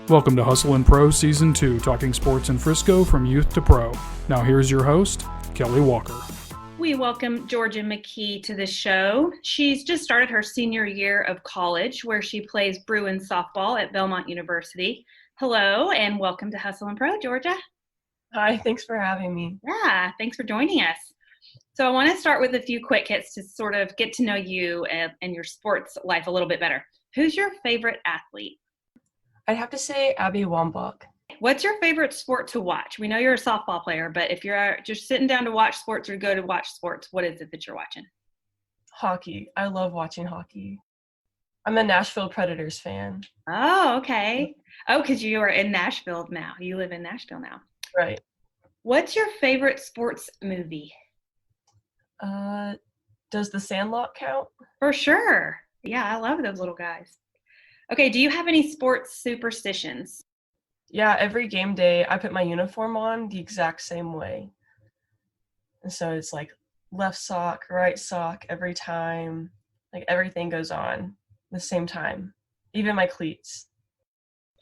Welcome to Hustle and Pro Season 2, talking sports in Frisco from youth to pro. Now here's your host, Kelly Walker. We welcome Georgia McKee to the show. She's just started her senior year of college where she plays Bruin softball at Belmont University. Hello and welcome to Hustle and Pro, Georgia. Hi, thanks for having me. Yeah, thanks for joining us. So I want to start with a few quick hits to sort of get to know you and your sports life a little bit better. Who's your favorite athlete? I'd have to say Abby Wambach. What's your favorite sport to watch? We know you're a softball player, but if you're just sitting down to watch sports or go to watch sports, what is it that you're watching? Hockey. I love watching hockey. I'm a Nashville Predators fan. Oh, okay. Oh, because you are in Nashville now. You live in Nashville now. Right. What's your favorite sports movie? Does The Sandlot count? For sure. Yeah, I love those little guys. Okay, do you have any sports superstitions? Yeah, every game day I put my uniform on the exact same way. And so it's like left sock, right sock every time. Like everything goes on the same time, even my cleats.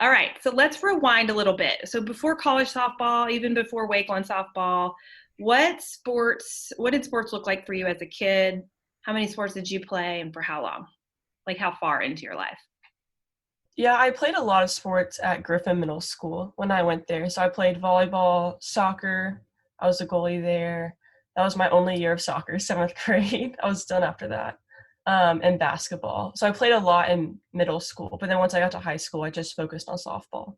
All right, so let's rewind a little bit. So before college softball, even before Wakeland softball, what did sports look like for you as a kid? How many sports did you play and for how long? Like how far into your life? Yeah, I played a lot of sports at Griffin Middle School when I went there. So I played volleyball, soccer. I was a goalie there. That was my only year of soccer, 7th grade. I was done after that. And basketball. So I played a lot in middle school. But then once I got to high school, I just focused on softball.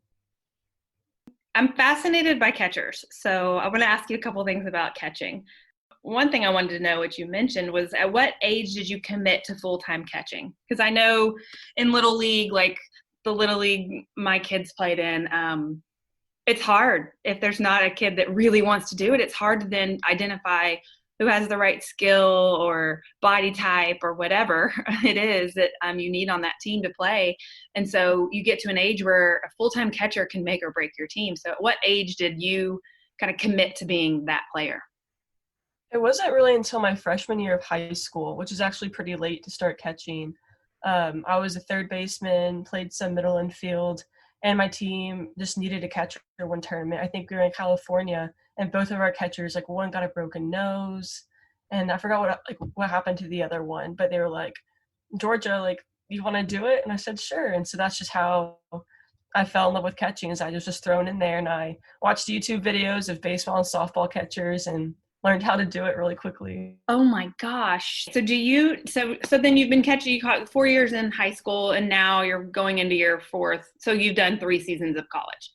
I'm fascinated by catchers. So I want to ask you a couple things about catching. One thing I wanted to know, what you mentioned, was at what age did you commit to full-time catching? Because I know in Little League, like the Little League my kids played in, it's hard. If there's not a kid that really wants to do it, it's hard to then identify who has the right skill or body type or whatever it is that you need on that team to play. And so you get to an age where a full-time catcher can make or break your team. So at what age did you kind of commit to being that player? It wasn't really until my freshman year of high school, which is actually pretty late to start catching. I was a third baseman, played some middle infield, and my team just needed a catcher one tournament. I think we were in California, and both of our catchers, like one got a broken nose, and I forgot what happened to the other one, but they were like, Georgia, like, you want to do it? And I said, sure. And so that's just how I fell in love with catching, is I was just thrown in there, and I watched YouTube videos of baseball and softball catchers and learned how to do it really quickly. Oh my gosh. So so then you've been catching, you caught 4 years in high school and now you're going into your fourth. So you've done 3 seasons of college.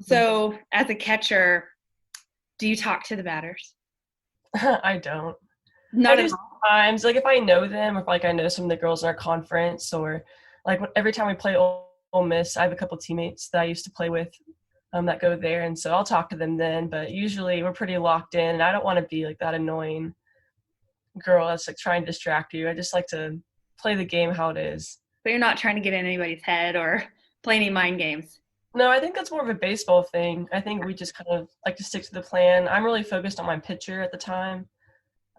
So as a catcher, do you talk to the batters? I don't. Not I at do all. sometimes, like if I know them, if like I know some of the girls in our conference, or like every time we play Ole Miss, I have a couple teammates that I used to play with that go there, and so I'll talk to them then. But usually we're pretty locked in, and I don't want to be like that annoying girl that's like trying to distract you. I just like to play the game how it is. So you're not trying to get in anybody's head or play any mind games. No, I think that's more of a baseball thing. I think we just kind of like to stick to the plan. I'm really focused on my pitcher at the time,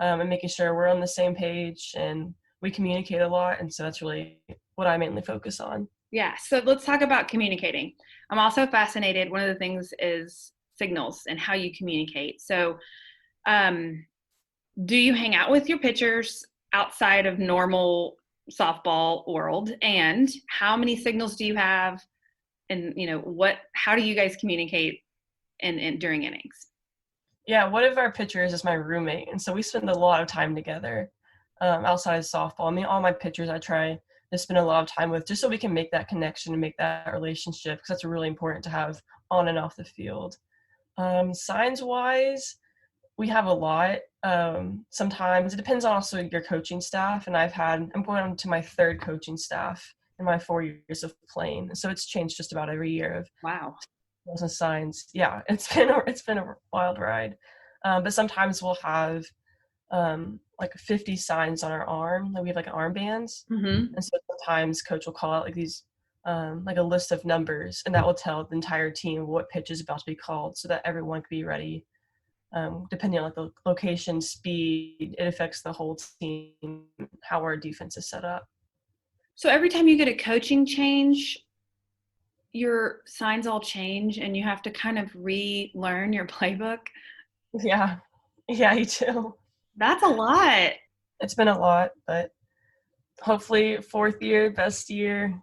and making sure we're on the same page and we communicate a lot. And so that's really what I mainly focus on. Yeah. So let's talk about communicating. I'm also fascinated. One of the things is signals and how you communicate. So, do you hang out with your pitchers outside of normal softball world? And how many signals do you have? And how do you guys communicate in during innings? Yeah, one of our pitchers is my roommate, and so we spend a lot of time together outside of softball. I mean, all my pitchers I try to spend a lot of time with, just so we can make that connection and make that relationship, because that's really important to have on and off the field. Signs-wise, we have a lot. Sometimes it depends on also your coaching staff, and I'm going on to my 3rd coaching staff in my 4 years of playing, so it's changed just about every year of Wow. and signs. Yeah, it's been a wild ride. But sometimes we'll have like 50 signs on our arm. Like we have like armbands, Mm-hmm. and so sometimes coach will call out like these like a list of numbers, and that will tell the entire team what pitch is about to be called, so that everyone can be ready. Depending on like the location, speed, it affects the whole team, how our defense is set up. So every time you get a coaching change, your signs all change and you have to kind of relearn your playbook? Yeah. Yeah, you too. That's a lot. It's been a lot, but hopefully fourth year, best year,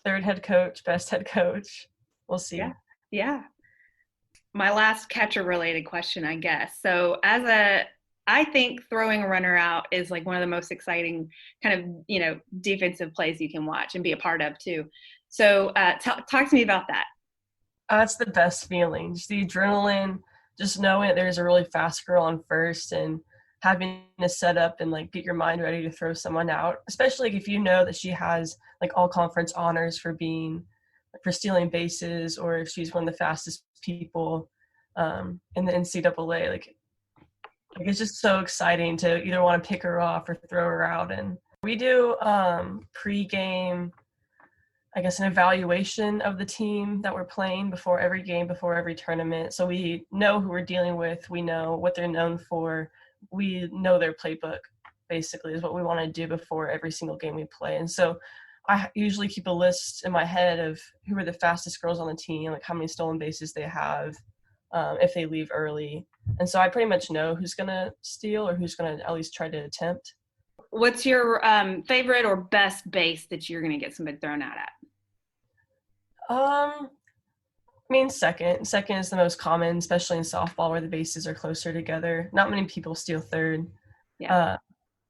third head coach, best head coach. We'll Yeah. see. Yeah. My last catcher related question, I guess. So I think throwing a runner out is like one of the most exciting kind of, defensive plays you can watch and be a part of too. So talk to me about that. That's the best feeling. Just the adrenaline, just knowing there's a really fast girl on first and having to set up and like get your mind ready to throw someone out, especially if you know that she has like all conference honors for being for stealing bases, or if she's one of the fastest people in the NCAA. Like it's just so exciting to either want to pick her off or throw her out. And we do pre-game, I guess, an evaluation of the team that we're playing before every game, before every tournament. So we know who we're dealing with. We know what they're known for. We know their playbook, basically, is what we want to do before every single game we play. And so I usually keep a list in my head of who are the fastest girls on the team, like how many stolen bases they have, if they leave early. And so I pretty much know who's going to steal or who's going to at least try to attempt. What's your favorite or best base that you're going to get somebody thrown out at? I mean, second. Second is the most common, especially in softball where the bases are closer together. Not many people steal third. Yeah.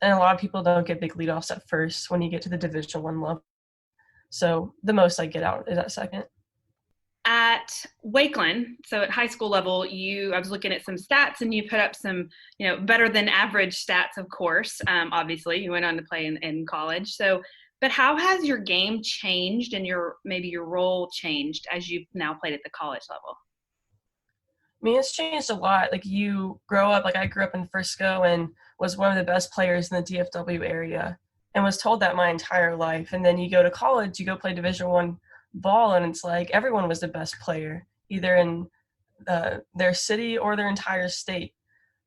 And a lot of people don't get big leadoffs at first when you get to the Division I level. So the most I get out is at second. At Wakeland, so at high school level, I was looking at some stats and you put up some, better than average stats, of course. Obviously, you went on to play in college. So, but how has your game changed and maybe your role changed as you've now played at the college level? I mean, it's changed a lot. Like you grow up, like I grew up in Frisco and was one of the best players in the DFW area and was told that my entire life. And then you go to college, you go play Division I ball, and it's like everyone was the best player, either in their city or their entire state.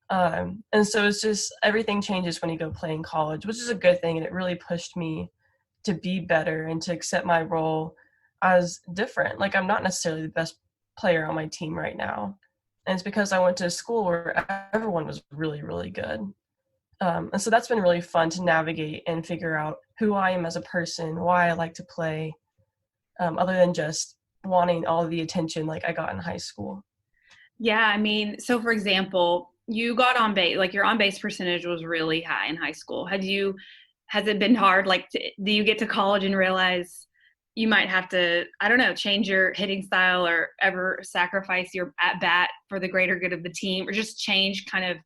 And so it's just everything changes when you go play in college, which is a good thing. And it really pushed me to be better and to accept my role as different. Like I'm not necessarily the best player on my team right now. And it's because I went to a school where everyone was really, really good. And so that's been really fun to navigate and figure out who I am as a person, why I like to play, other than just wanting all the attention like I got in high school. Yeah, I mean, so for example, you got on base, like your on base percentage was really high in high school. Has it been hard? Like, do you get to college and realize you might have to, I don't know, change your hitting style or ever sacrifice your at bat for the greater good of the team, or just change kind of,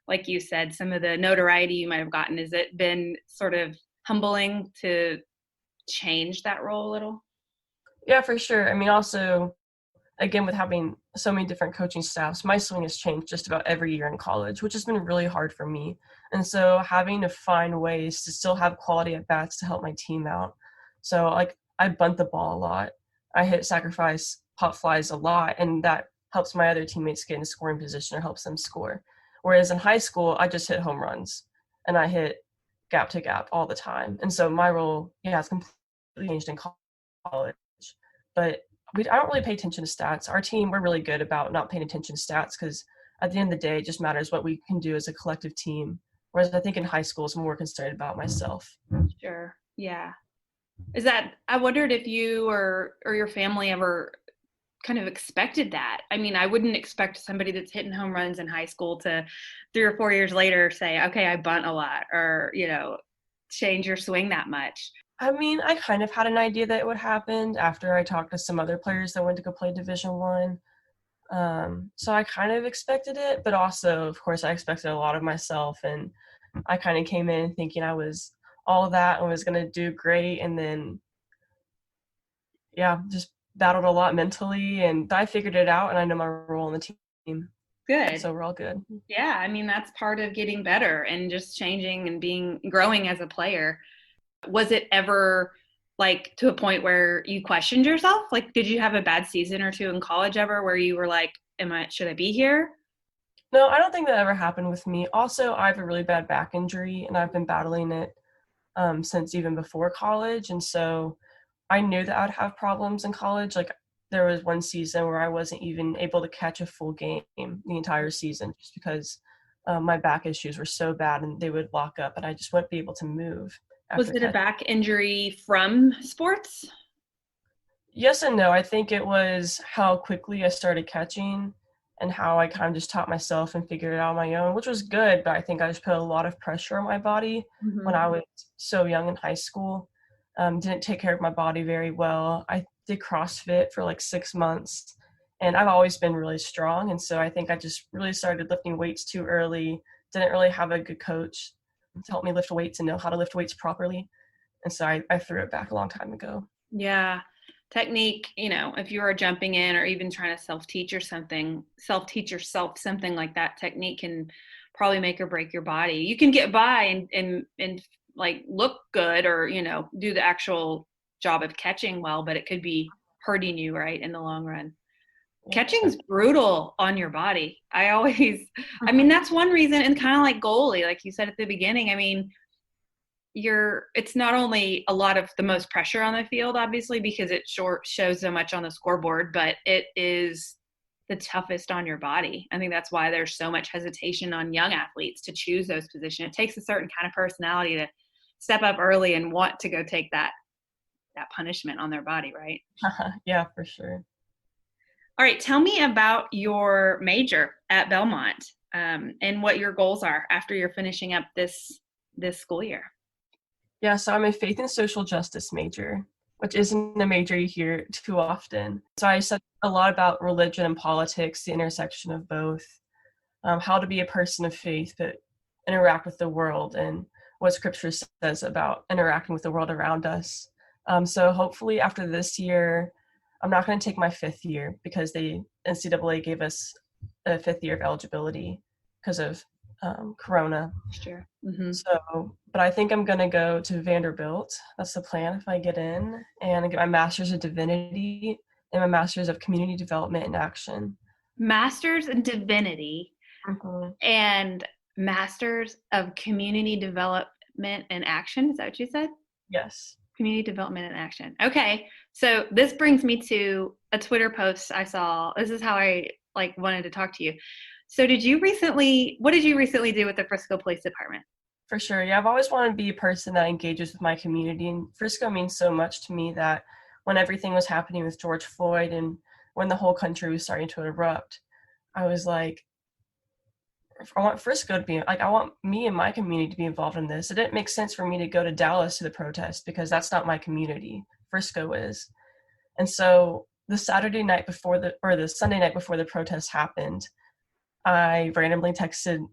like you said, some of the notoriety you might have gotten? Has it been sort of humbling to change that role a little? Yeah, for sure. I mean, also, again, with having so many different coaching staffs, my swing has changed just about every year in college, which has been really hard for me. And so having to find ways to still have quality at bats to help my team out. So like I bunt the ball a lot. I hit sacrifice pop flies a lot, and that helps my other teammates get in scoring position or helps them score. Whereas in high school, I just hit home runs and I hit gap to gap all the time. And so my role, has completely changed in college. But I don't really pay attention to stats. Our team, we're really good about not paying attention to stats because at the end of the day, it just matters what we can do as a collective team. Whereas I think in high school, I'm more concerned about myself. Sure. Yeah. I wondered if you or your family ever kind of expected that. I mean, I wouldn't expect somebody that's hitting home runs in high school to 3 or 4 years later say, okay, I bunt a lot, or, change your swing that much. I mean, I kind of had an idea that it would happen after I talked to some other players that went to go play Division I. So I kind of expected it, but also, of course, I expected a lot of myself. And I kind of came in thinking I was all of that and was going to do great. And then, just battled a lot mentally. And I figured it out, and I know my role in the team. Good. So we're all good. Yeah. I mean, that's part of getting better and just changing and growing as a player. Was it ever like to a point where you questioned yourself? Like, did you have a bad season or two in college ever where you were like, should I be here? No, I don't think that ever happened with me. Also, I have a really bad back injury, and I've been battling it since even before college. And so I knew that I'd have problems in college. Like, there was one season where I wasn't even able to catch a full game the entire season just because my back issues were so bad and they would lock up and I just wouldn't be able to move Was after it a catching. back injury from sports? Yes and no. I think it was how quickly I started catching and how I kind of just taught myself and figured it out on my own, which was good, but I think I just put a lot of pressure on my body when I was so young in high school. Didn't take care of my body very well. I did CrossFit for like 6 months, and I've always been really strong, and so I think I just really started lifting weights too early. Didn't really have a good coach to help me lift weights and know how to lift weights properly, and so I threw it back a long time ago. Yeah. Technique, if you are jumping in or even trying to self-teach yourself something like that, technique can probably make or break your body. You can get by and like look good or, do the actual job of catching well, but it could be hurting you, right, in the long run. Catching's brutal on your body. That's one reason, and kind of like goalie, like you said at the beginning, it's not only a lot of the most pressure on the field, obviously, because it shows so much on the scoreboard, but it is the toughest on your body. I think that's why there's so much hesitation on young athletes to choose those positions. It takes a certain kind of personality to step up early and want to go take that punishment on their body, right? Yeah, for sure. All right, tell me about your major at Belmont, and what your goals are after you're finishing up this school year. Yeah, so I'm a faith and social justice major, which isn't a major you hear too often. So I studied a lot about religion and politics, the intersection of both, how to be a person of faith but interact with the world, and what Scripture says about interacting with the world around us. So hopefully after this year, I'm not going to take my 5th year because the NCAA gave us a 5th year of eligibility because of Corona. Sure. Mm-hmm. So, but I think I'm going to go to Vanderbilt. That's the plan if I get in, and get my Master's of Divinity and my Master's of Community Development and Action. Master's in Divinity Mm-hmm. and Master's of Community Development and Action. Is that what you said? Yes. Community Development and Action. Okay. So this brings me to a Twitter post I saw. This is how I wanted to talk to you. So what did you recently do with the Frisco Police Department? For sure. Yeah, I've always wanted to be a person that engages with my community, and Frisco means so much to me that when everything was happening with George Floyd and when the whole country was starting to erupt, I was like, I want Frisco to be, I want me and my community to be involved in this. It didn't make sense for me to go to Dallas to the protest because that's not my community. Frisco is. And so the Sunday night before the protest happened, I randomly texted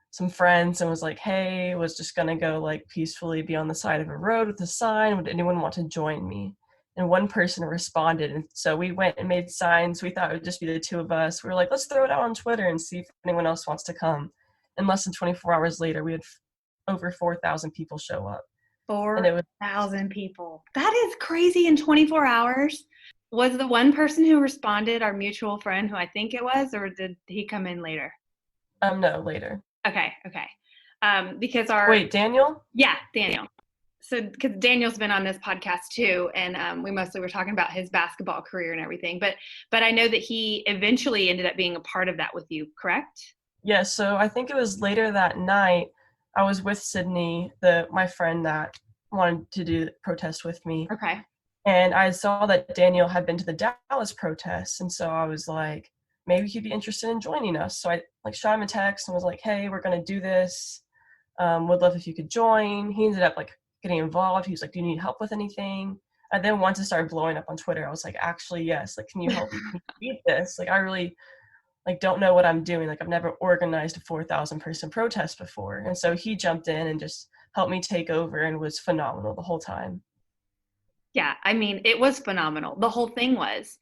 some friends and was like, hey, was just gonna go peacefully be on the side of a road with a sign. Would anyone want to join me? And one person responded. And so we went and made signs. We thought it would just be the two of us. We were like, let's throw it out on Twitter and see if anyone else wants to come. And less than 24 hours later, we had over 4,000 people show up. 4,000 people. That is crazy in 24 hours. Was the one person who responded our mutual friend who I think it was, or did he come in later? No, later. Okay. Because Wait, Daniel? Yeah, Daniel. So, because Daniel's been on this podcast too, and we mostly were talking about his basketball career and everything. But I know that he eventually ended up being a part of that with you, correct? Yeah. So I think it was later that night. I was with Sydney, my friend that wanted to do the protest with me. Okay. And I saw that Daniel had been to the Dallas protests, and so I was like, maybe he'd be interested in joining us. So I shot him a text and was like, hey, we're gonna do this. Would love if you could join. He ended up getting involved. He was like, do you need help with anything? And then once it started blowing up on Twitter, I was like, actually, yes. Can you help me? Can you lead this? I really don't know what I'm doing. I've never organized a 4,000 person protest before. And so he jumped in and just helped me take over and was phenomenal the whole time. Yeah, it was phenomenal. The whole thing was.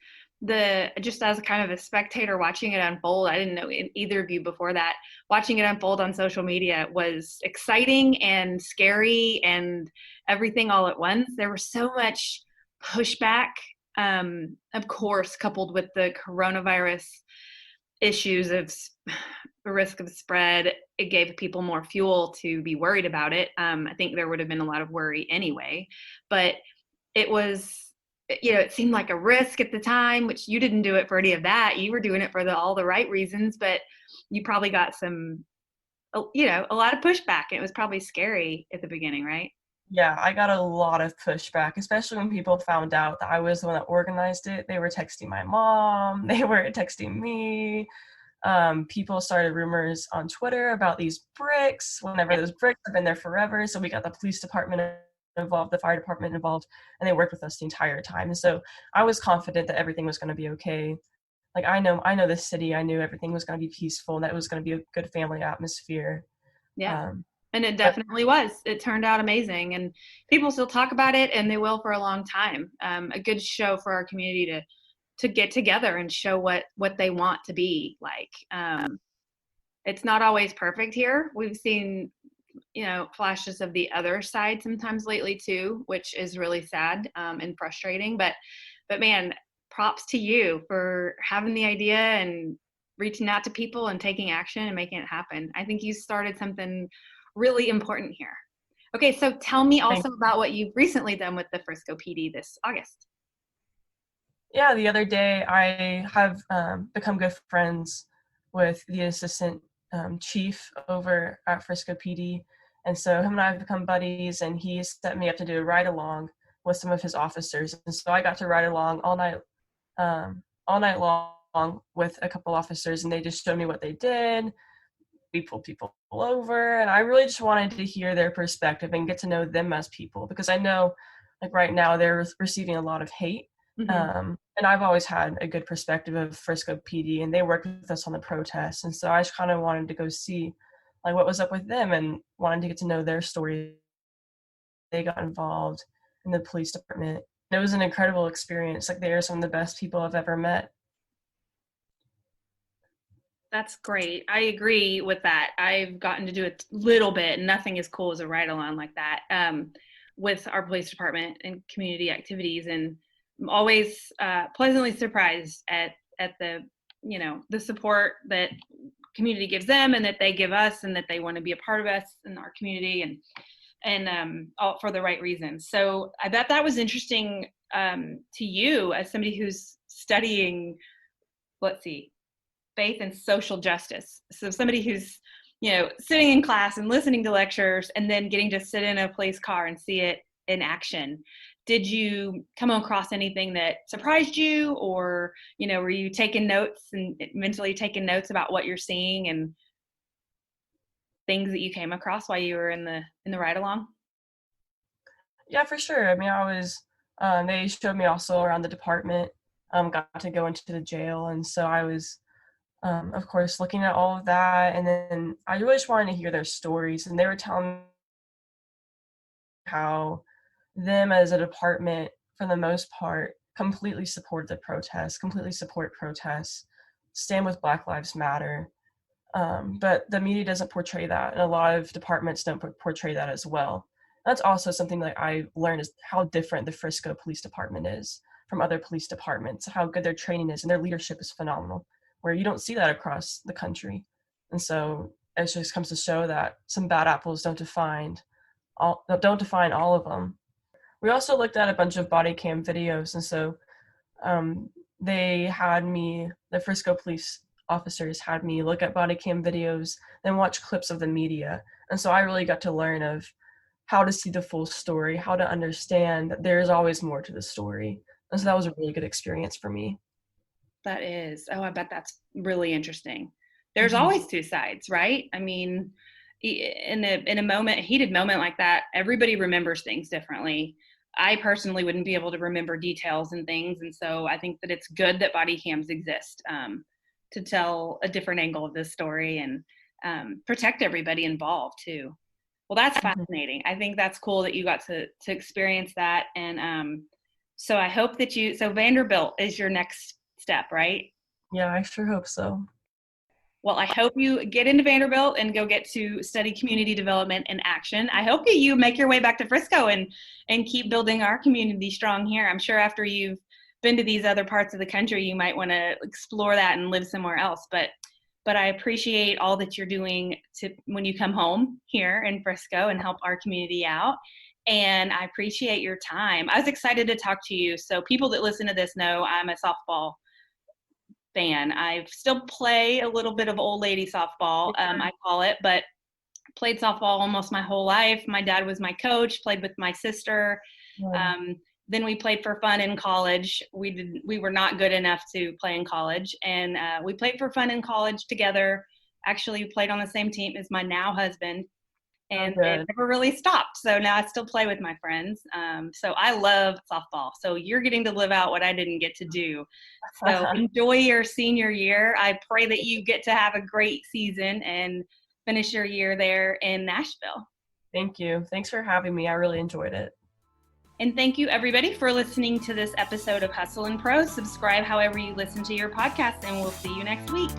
Just as kind of a spectator watching it unfold, I didn't know either of you before that, watching it unfold on social media was exciting and scary and everything all at once. There was so much pushback, of course, coupled with the coronavirus issues of risk of spread. It gave people more fuel to be worried about it. I think there would have been a lot of worry anyway, but it was it seemed like a risk at the time, which you didn't do it for any of that. You were doing it for all the right reasons, but you probably got a lot of pushback. It was probably scary at the beginning, right? Yeah, I got a lot of pushback, especially when people found out that I was the one that organized it. They were texting my mom, they were texting me. People started rumors on Twitter about these bricks, whenever those bricks have been there forever. So we got the police department involved, the fire department involved, and they worked with us the entire time. And so I was confident that everything was going to be okay. Like I know the city, I knew everything was going to be peaceful, and that it was going to be a good family atmosphere. Yeah. Um, And it definitely was. It turned out amazing, and people still talk about it, and they will for a long time. A good show for our community to get together and show what they want to be like. It's not always perfect here. We've seen, flashes of the other side sometimes lately too, which is really sad and frustrating. But man, props to you for having the idea and reaching out to people and taking action and making it happen. I think you started something really important here. Okay, so tell me also about what you've recently done with the Frisco PD this August. Yeah, the other day I have become good friends with the assistant chief over at Frisco PD. And so him and I have become buddies, and he set me up to do a ride along with some of his officers. And so I got to ride along all night long with a couple officers, and they just showed me what they did. We pulled people over, and I really just wanted to hear their perspective and get to know them as people, because I know like right now they're receiving a lot of hate. Mm-hmm. And I've always had a good perspective of Frisco PD, and they worked with us on the protests. And so I just kind of wanted to go see like what was up with them, and wanted to get to know their story. They got involved in the police department. It was an incredible experience. Like, they are some of the best people I've ever met. That's great. I agree with that. I've gotten to do a little bit, nothing as cool as a ride along like that, with our police department and community activities. And I'm always pleasantly surprised at the, the support that community gives them and that they give us, and that they want to be a part of us in our community, and all for the right reasons. So I bet that was interesting to you as somebody who's studying, let's see, faith and social justice. So somebody who's, sitting in class and listening to lectures and then getting to sit in a police car and see it in action. Did you come across anything that surprised you, or, were you taking notes and mentally taking notes about what you're seeing and things that you came across while you were in the ride along? Yeah, for sure. I mean, they showed me also around the department, got to go into the jail. And so I was, of course, looking at all of that. And then I really just wanted to hear their stories. And they were telling me how them as a department, for the most part, completely support the protests, completely support protests, stand with Black Lives Matter. But the media doesn't portray that, and a lot of departments don't portray that as well. That's also something that I learned, is how different the Frisco Police Department is from other police departments, how good their training is, and their leadership is phenomenal, where you don't see that across the country. And so it just comes to show that some bad apples don't define all of them. We also looked at a bunch of body cam videos, and so the Frisco police officers had me look at body cam videos, then watch clips of the media. And so I really got to learn of how to see the full story, how to understand that there's always more to the story. And so that was a really good experience for me. That is. Oh, I bet that's really interesting. There's Mm-hmm. always two sides, right? I mean, in a heated moment like that, everybody remembers things differently. I personally wouldn't be able to remember details and things, and so I think that it's good that body cams exist to tell a different angle of this story and protect everybody involved too. Well, that's fascinating. I think that's cool that you got to experience that, and so I hope that so Vanderbilt is your next step, right? Yeah, I sure hope so. Well, I hope you get into Vanderbilt and go get to study community development and action. I hope that you make your way back to Frisco and keep building our community strong here. I'm sure after you've been to these other parts of the country, you might want to explore that and live somewhere else. But I appreciate all that you're doing when you come home here in Frisco and help our community out. and I appreciate your time. I was excited to talk to you. So people that listen to this know I'm a softball fan. I still play a little bit of old lady softball, I call it, but played softball almost my whole life. My dad was my coach, played with my sister. Then we played for fun in college. We were not good enough to play in college, and we played for fun in college together. Actually played on the same team as my now husband, and it never really stopped. So now I still play with my friends. So I love softball. So you're getting to live out what I didn't get to do. So enjoy your senior year. I pray that you get to have a great season and finish your year there in Nashville. Thank you. Thanks for having me. I really enjoyed it. And thank you, everybody, for listening to this episode of Hustle and Pro. Subscribe however you listen to your podcast, and we'll see you next week.